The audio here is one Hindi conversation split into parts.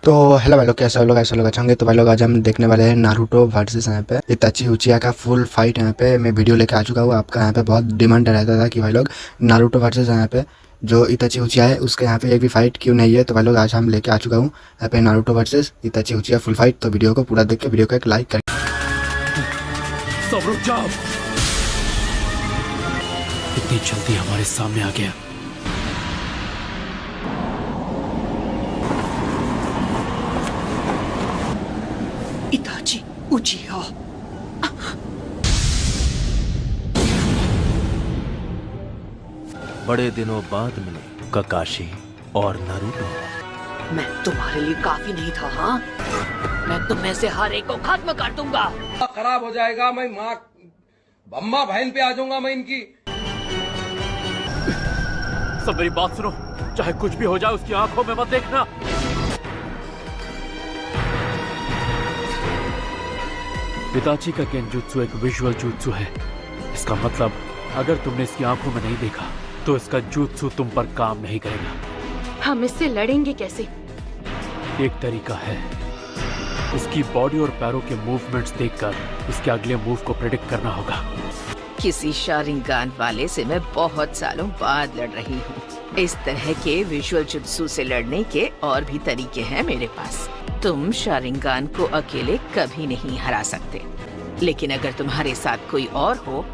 तो हेलो भाई लोग, कैसे हो लोग? ऐसे लोग अच्छे होंगे। तो भाई लोग आज हम देखने वाले हैं नारुतो वर्सेस यहाँ पे इताची उचिया का फुल फाइट। यहाँ पे मैं वीडियो लेके आ चुका हूँ। आपका यहाँ पे बहुत डिमांड रहता था कि भाई लोग नारुतो वर्सेस यहाँ पे जो इताची उचिया है उसके यहाँ पे एक भी फाइट क्यों नहीं है। तो भाई लोग आज हम लेके आ चुका हूँ यहाँ पे नारुतो वर्सेस इताची उचिया फुल फाइट। तो वीडियो को पूरा देख के वीडियो को एक लाइक कर। सब रुक जाओ। इतनी जल्दी हमारे सामने आ गया। इताची उचिया। बड़े दिनों बाद मिले ककाशी और नारुतो। मैं तुम्हारे लिए काफी नहीं था। हाँ, मैं तुम में से हर एक को खत्म कर दूंगा। खराब हो जाएगा। मैं माँ अम्मा बहन पे आ जाऊंगा मैं इनकी। सब मेरी बात सुनो, चाहे कुछ भी हो जाए उसकी आंखों में मत देखना। इताची का गेंजुत्सु एक विजुअल जुत्सु है। इसका मतलब अगर तुमने इसकी आंखों में नहीं देखा तो इसका जुत्सु तुम पर काम नहीं करेगा। हम इससे लड़ेंगे कैसे? एक तरीका है, इसकी बॉडी और पैरों के मूवमेंट्स देखकर इसके अगले मूव को प्रेडिक्ट करना होगा। किसी शारिंगान वाले से मैं बहुत सालों बाद लड़ रही हूँ। इस तरह के विजुअल जुत्सु से लड़ने के और भी तरीके हैं मेरे पास। तुम शारिंगान को अकेले कभी नहीं हरा सकते, लेकिन अगर तुम्हारे साथ कोई और हो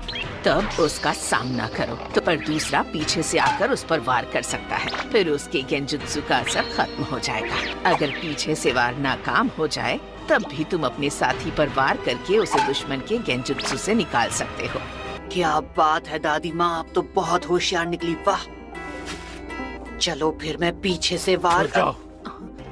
तब उसका सामना करो। तो पर दूसरा पीछे से आकर उस पर वार कर सकता है, फिर उसके गेंजुत्सु का असर खत्म हो जाएगा। अगर पीछे से वार नाकाम हो जाए तब भी तुम अपने साथी पर वार करके उसे दुश्मन के गेंजुत्सु से निकाल सकते हो। क्या बात है दादी माँ, आप तो बहुत होशियार निकली। वाह, चलो फिर मैं पीछे से वार।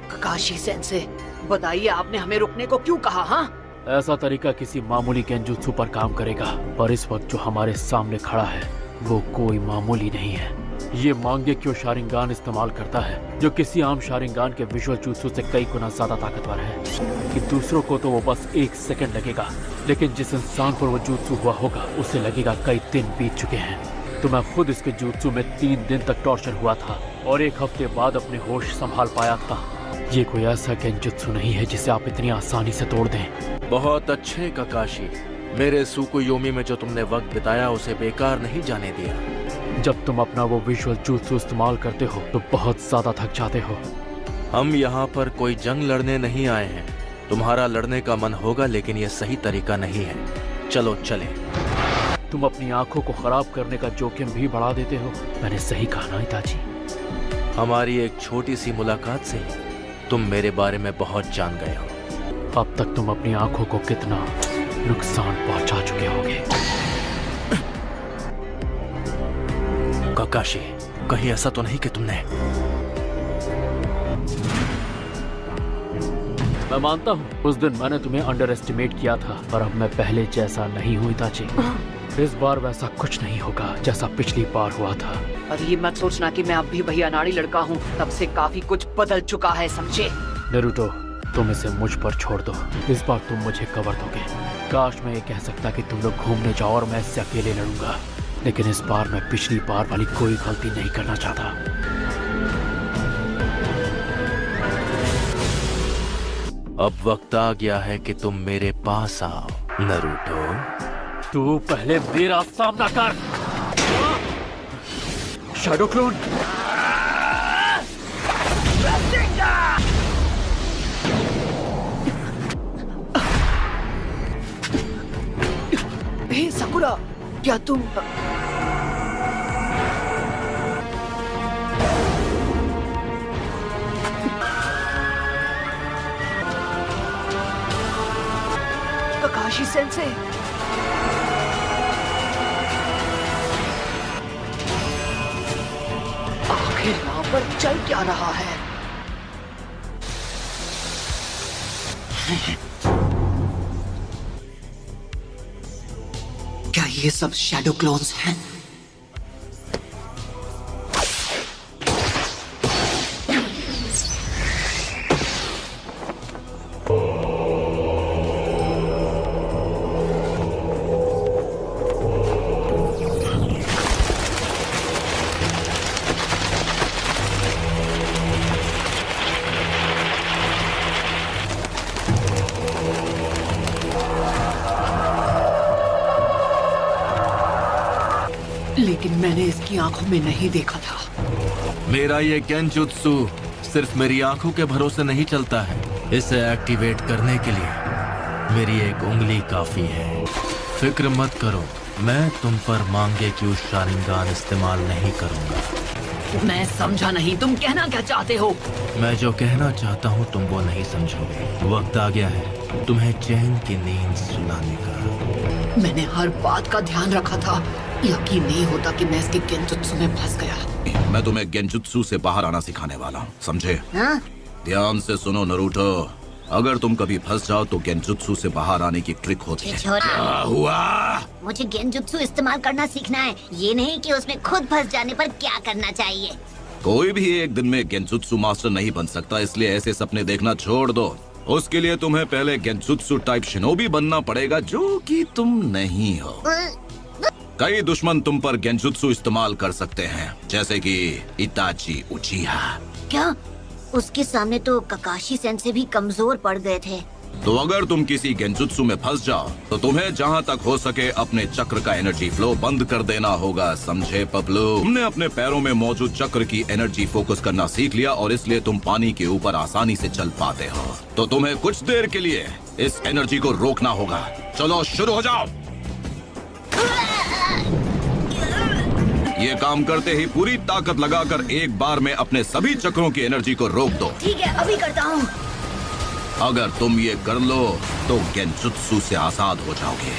ककाशी सेंसे, बताइए आपने हमें रुकने को क्यों कहा? हाँ, ऐसा तरीका किसी मामूली गेंजुत्सु पर काम करेगा, पर इस वक्त जो हमारे सामने खड़ा है वो कोई मामूली नहीं है। ये मांगेक्यो शारिंगान इस्तेमाल करता है, जो किसी आम शारिंगान के विजुअल जुत्सु से कई गुना ज्यादा ताकतवर है। कि दूसरों को तो वो बस 1 सेकंड लगेगा, लेकिन जिस इंसान पर वो जुत्सु हुआ होगा उसे लगेगा कई दिन बीत चुके हैं। तो मैं खुद इसके जुत्सु में 3 दिन तक टॉर्चर हुआ था और 1 हफ्ते बाद अपने होश संभाल पाया था। ये कोई ऐसा गेंजुत्सु नहीं है जिसे आप इतनी आसानी से तोड़ दें। बहुत अच्छे ककाशी, मेरे सुकुयोमी में जो तुमने वक्त बिताया उसे बेकार नहीं जाने दिया। जब तुम अपना वो विजुअल जुत्सु इस्तेमाल करते हो तो बहुत ज्यादा थक जाते हो। हम यहाँ पर कोई जंग लड़ने नहीं आए हैं। तुम्हारा लड़ने का मन होगा, लेकिन ये सही तरीका नहीं है। चलो चले। तुम अपनी आंखों को खराब करने का जोखिम भी बढ़ा देते हो। मैंने सही कहा ना इताची? हमारी एक छोटी सी मुलाकात से ही तुम मेरे बारे में बहुत जान गए हो। अब तक तुम अपनी आंखों को कितना नुकसान पहुंचा चुके होगे। ककाशी, कहीं ऐसा तो नहीं कि तुमने? मैं मानता हूँ उस दिन मैंने तुम्हें अंडर एस्टिमेट किया था, पर अब मैं पहले जैसा नहीं हूँ इताची। इस बार वैसा कुछ नहीं होगा जैसा पिछली बार हुआ था। और ये मत सोचना कि मैं अब भी वही अनाड़ी लड़का हूँ। तब से काफी कुछ बदल चुका है, समझे? नारुतो, तुम इसे मुझ पर छोड़ दो। इस बार तुम मुझे कवर दोगे। काश मैं ये कह सकता कि तुम लोग घूमने जाओ और मैं इससे अकेले लड़ूंगा, लेकिन इस बार मैं पिछली बार वाली कोई गलती नहीं करना चाहता। अब वक्त आ गया है कि तुम मेरे पास आओ नारुतो। तू पहले मेरा सामना कर। Shadow clone. हे साकुरा, क्या तुम? ककाशी सेंसे, आखिर यहाँ पर चल क्या रहा है? क्या ये सब शैडो क्लोन्स हैं? लेकिन मैंने इसकी आंखों में नहीं देखा था। मेरा ये गेंजुत्सु सिर्फ मेरी आंखों के भरोसे नहीं चलता है। इसे एक्टिवेट करने के लिए मेरी एक उंगली काफी है। फिक्र मत करो, मैं तुम पर मांगे क्यों शारिंगान इस्तेमाल नहीं करूंगा। मैं समझा नहीं, तुम कहना क्या चाहते हो? मैं जो कहना चाहता हूँ तुम वो नहीं समझोगे। वक्त आ गया है तुम्हें चैन की नींद सुलाने का। मैंने हर बात का ध्यान रखा था। यकीन नहीं होता कि मैं इसके गेंजुत्सु में फंस गया। मैं तुम्हें गेंजुत्सु से बाहर आना सिखाने वाला हूँ, समझे? हाँ? ध्यान से सुनो नरूटो, अगर तुम कभी फंस जाओ तो गेंजुत्सु से बाहर आने की ट्रिक होती है। क्या हुआ? मुझे गेंजुत्सु इस्तेमाल करना सीखना है, ये नहीं कि उसमें खुद फंस जाने पर क्या करना चाहिए। कोई भी एक दिन में गेंजुत्सु मास्टर नहीं बन सकता, इसलिए ऐसे सपने देखना छोड़ दो। उसके लिए तुम्हें पहले गेंजुत्सु टाइप शिनोबी बनना पड़ेगा, जो कि तुम नहीं हो। कई दुश्मन तुम पर गेंजुत्सु इस्तेमाल कर सकते हैं, जैसे कि इताची उचिहा। क्या? उसके सामने तो ककाशी सेन से भी कमजोर पड़ गए थे। तो अगर तुम किसी गेंजुत्सु में फंस जाओ तो तुम्हें जहाँ तक हो सके अपने चक्र का एनर्जी फ्लो बंद कर देना होगा, समझे पपलू? तुमने अपने पैरों में मौजूद चक्र की एनर्जी फोकस करना सीख लिया और इसलिए तुम पानी के ऊपर आसानी से चल पाते हो। तो तुम्हें कुछ देर के लिए इस एनर्जी को रोकना होगा। चलो शुरू हो जाओ। ये काम करते ही पूरी ताकत लगाकर एक बार में अपने सभी चक्रों की एनर्जी को रोक दो। ठीक है, अभी करता हूँ। अगर तुम ये कर लो तो गेंजुत्सु से आजाद हो जाओगे।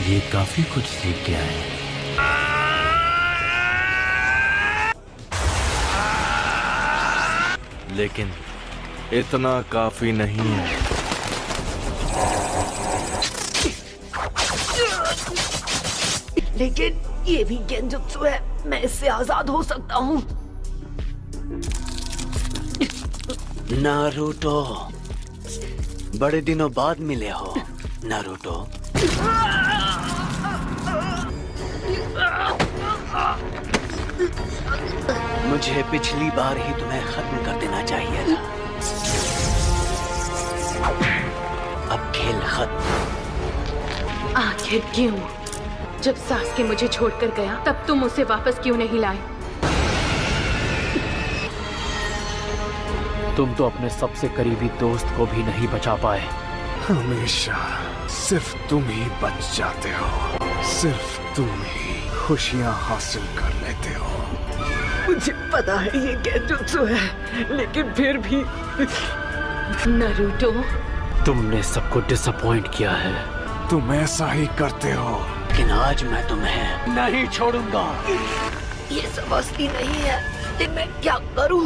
ये काफी कुछ सीख गया है। लेकिन इतना काफी नहीं है। लेकिन ये भी गेंजुत्सु है, मैं इससे आजाद हो सकता हूँ। नारुतो, बड़े दिनों बाद मिले हो नारुतो। मुझे पिछली बार ही तुम्हें खत्म कर देना चाहिए था। अब खेल खत्म। आखिर क्यों? जब सास्के मुझे छोड़कर गया तब तुम उसे वापस क्यों नहीं लाए? तुम तो अपने सबसे करीबी दोस्त को भी नहीं बचा पाए। हमेशा सिर्फ तुम ही बच जाते हो, सिर्फ तुम ही खुशियां हासिल कर लेते हो। मुझे पता है ये गेंजुत्सु है, लेकिन फिर भी नारुतो, तुमने सबको डिसअपॉइंट किया है। तुम ऐसा ही करते हो। लेकिन आज मैं तुम्हें नहीं छोड़ूंगा। ये समझती नहीं है, लेकिन मैं क्या करूं?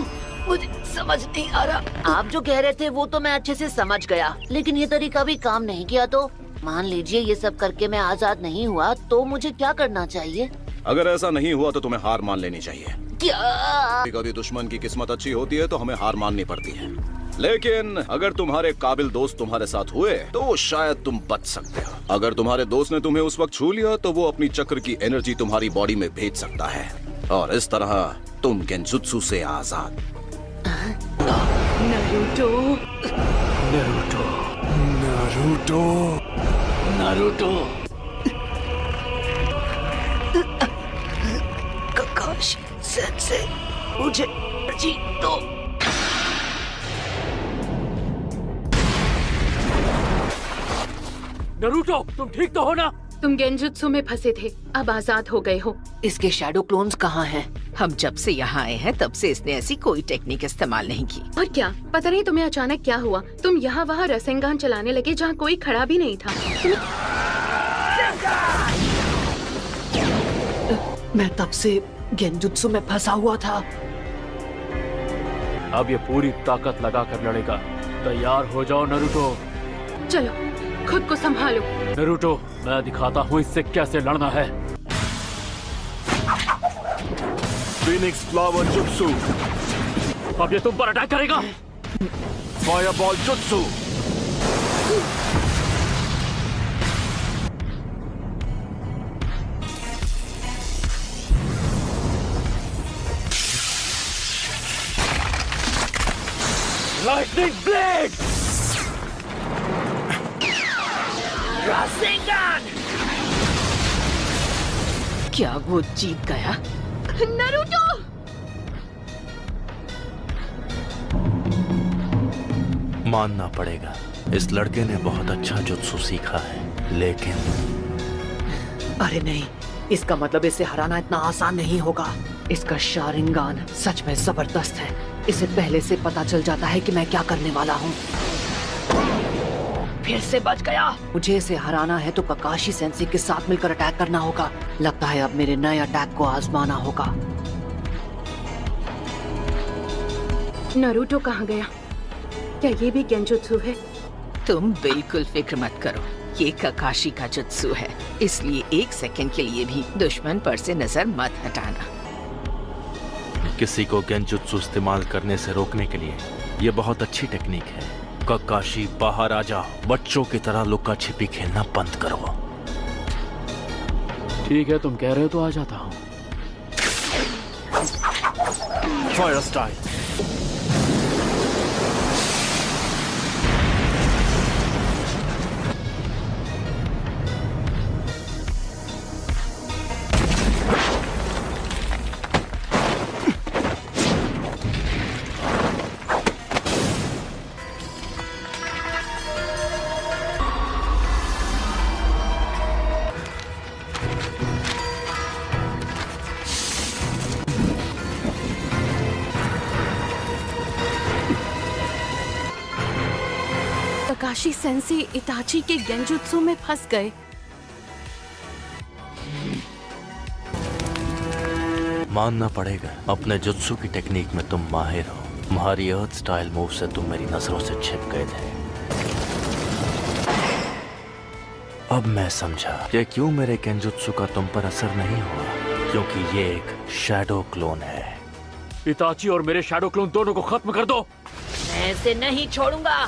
मुझे समझ नहीं आ रहा। आप जो कह रहे थे वो तो मैं अच्छे से समझ गया, लेकिन ये तरीका भी काम नहीं किया तो मान लीजिए ये सब करके मैं आजाद नहीं हुआ तो मुझे क्या करना चाहिए? अगर ऐसा नहीं हुआ तो तुम्हें हार मान लेनी चाहिए। क्या? कभी दुश्मन की किस्मत अच्छी होती है तो हमें हार माननी पड़ती है, लेकिन अगर तुम्हारे काबिल दोस्त तुम्हारे साथ हुए तो शायद तुम बच सकते हो। अगर तुम्हारे दोस्त ने तुम्हें उस वक्त छू लिया तो वो अपनी चक्र की एनर्जी तुम्हारी बॉडी में भेज सकता है और इस तरह तुम गेंजुत्सु से आजाद। Naruto, Naruto, Naruto, Naruto. Kakashi sensei, मुझे जीत दो। नारुतो, तुम ठीक तो हो ना? तुम गेंजुत्सु में फंसे थे, अब आजाद हो गए हो। इसके शैडो क्लोन्स कहाँ हैं? हम जब से यहाँ आए हैं तब से इसने ऐसी कोई टेक्निक इस्तेमाल नहीं की। और क्या पता नहीं तुम्हें अचानक क्या हुआ, तुम यहाँ वहाँ रसेंगान चलाने लगे जहाँ कोई खड़ा भी नहीं था। मैं तब से गेंजुत्सु में फंसा हुआ था। अब ये पूरी ताकत लगाकर लड़ेगा। तैयार हो जाओ नारुतो। चलो खुद को संभालो। नारुतो, मैं दिखाता हूँ इससे कैसे लड़ना है। फीनिक्स फ्लावर जुत्सु। अब ये तुम पर अटैक करेगा। फायरबॉल जुत्सु। Lightning blade. रासेंगान! क्या वो जीत गया? नारुतो! मानना पड़ेगा, इस लड़के ने बहुत अच्छा जुत्सु सीखा है, लेकिन अरे नहीं, इसका मतलब इसे हराना इतना आसान नहीं होगा। इसका शारिंगान सच में जबरदस्त है। इसे पहले से पता चल जाता है कि मैं क्या करने वाला हूँ। फिर से बच गया। मुझे इसे हराना है तो ककाशी सेंसेई के साथ मिलकर अटैक करना होगा। लगता है अब मेरे नए अटैक को आजमाना होगा। नारुतो कहाँ गया? क्या ये भी गेंजुत्सु है? तुम बिल्कुल फिक्र मत करो, ये ककाशी का जुत्सु है, इसलिए एक सेकंड के लिए भी दुश्मन पर से नजर मत हटाना। किसी को गेंजुत्सु इस्तेमाल करने से रोकने के लिए ये बहुत अच्छी टेक्निक है। ककाशी बाहर आ जाओ, बच्चों की तरह लुका छिपी खेलना बंद करो। ठीक है, तुम कह रहे हो तो आ जाता हूँ। Fire style. Kakashi sensei Itachi के गेंजुत्सु में फंस गए। मानना पड़ेगा, अपने जुत्सु की टेक्निक में तुम माहिर हो। तुम्हारी अर्थ स्टाइल मूव से तुम मेरी नजरों से छिप गए थे। अब मैं समझा कि क्यों मेरे गेंजुत्सु का तुम पर असर नहीं हुआ, क्योंकि ये एक शैडो क्लोन है। इताची और मेरे शैडो क्लोन दोनों को खत्म कर दो। मैं इसे नहीं छोड़ूंगा।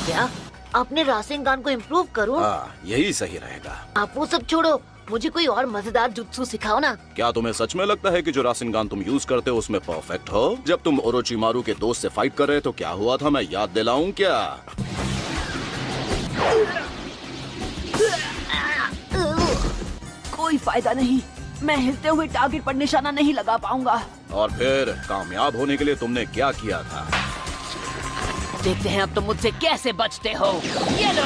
क्या अपने रासेंगान को इम्प्रूव करूं? यही सही रहेगा। आप वो सब छोड़ो, मुझे कोई और मजेदार जुत्सु सिखाओ ना। क्या तुम्हें सच में लगता है कि जो रासेंगान तुम यूज करते हो उसमें परफेक्ट हो? जब तुम ओरोचिमारू के दोस्त से फाइट कर रहे तो क्या हुआ था, मैं याद दिलाऊं क्या? कोई फायदा नहीं, मैं हिलते हुए टारगेट पर निशाना नहीं लगा पाऊंगा। और फिर कामयाब होने के लिए तुमने क्या किया था? देखते हैं अब तुम मुझसे कैसे बचते हो। ये लो।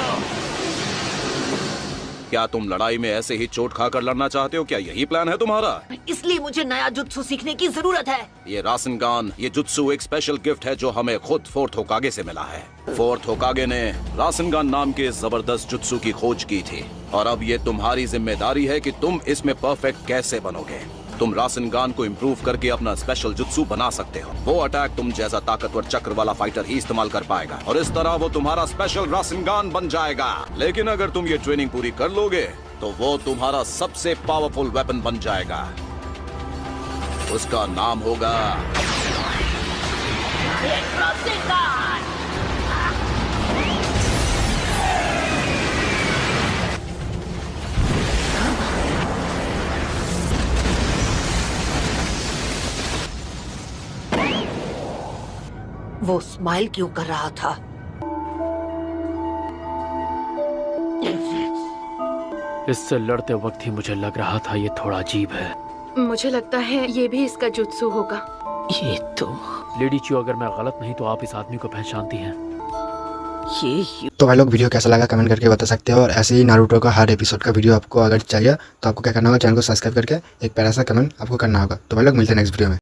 क्या तुम लड़ाई में ऐसे ही चोट खाकर लड़ना चाहते हो? क्या यही प्लान है तुम्हारा? इसलिए मुझे नया जुत्सु सीखने की जरूरत है। ये रासेंगान, ये जुत्सु एक स्पेशल गिफ्ट है जो हमें खुद फोर्थ होकागे से मिला है। फोर्थ होकागे ने रासेंगान नाम के जबरदस्त जुत्सु की खोज की थी, और अब ये तुम्हारी जिम्मेदारी है कि तुम इसमें परफेक्ट कैसे बनोगे। तुम रासेंगान को इम्प्रूव करके अपना स्पेशल जुत्सु बना सकते हो। वो अटैक तुम जैसा ताकतवर चक्र वाला फाइटर ही इस्तेमाल कर पाएगा, और इस तरह वो तुम्हारा स्पेशल रासेंगान बन जाएगा। लेकिन अगर तुम ये ट्रेनिंग पूरी कर लोगे तो वो तुम्हारा सबसे पावरफुल वेपन बन जाएगा। उसका नाम होगा रासेंगान। वो स्माइल क्यों कर रहा था? इससे लड़ते वक्त ही मुझे लग रहा था ये थोड़ा अजीब है। मुझे लगता है ये भी इसका जुत्सु होगा। ये तो लेडी चियो, अगर मैं गलत नहीं तो आप इस आदमी को पहचानती हैं। ये तो भाई लोग वीडियो कैसा लगा कमेंट करके बता सकते हो, और ऐसे ही नारुतो का हर एपिसोड का वीडियो आपको अगर चाहिए तो आपको क्या करना होगा, चैनल को सब्सक्राइब करके एक प्यारा सा कमेंट आपको करना होगा। तो भाई लोग मिलते हैं नेक्स्ट वीडियो में।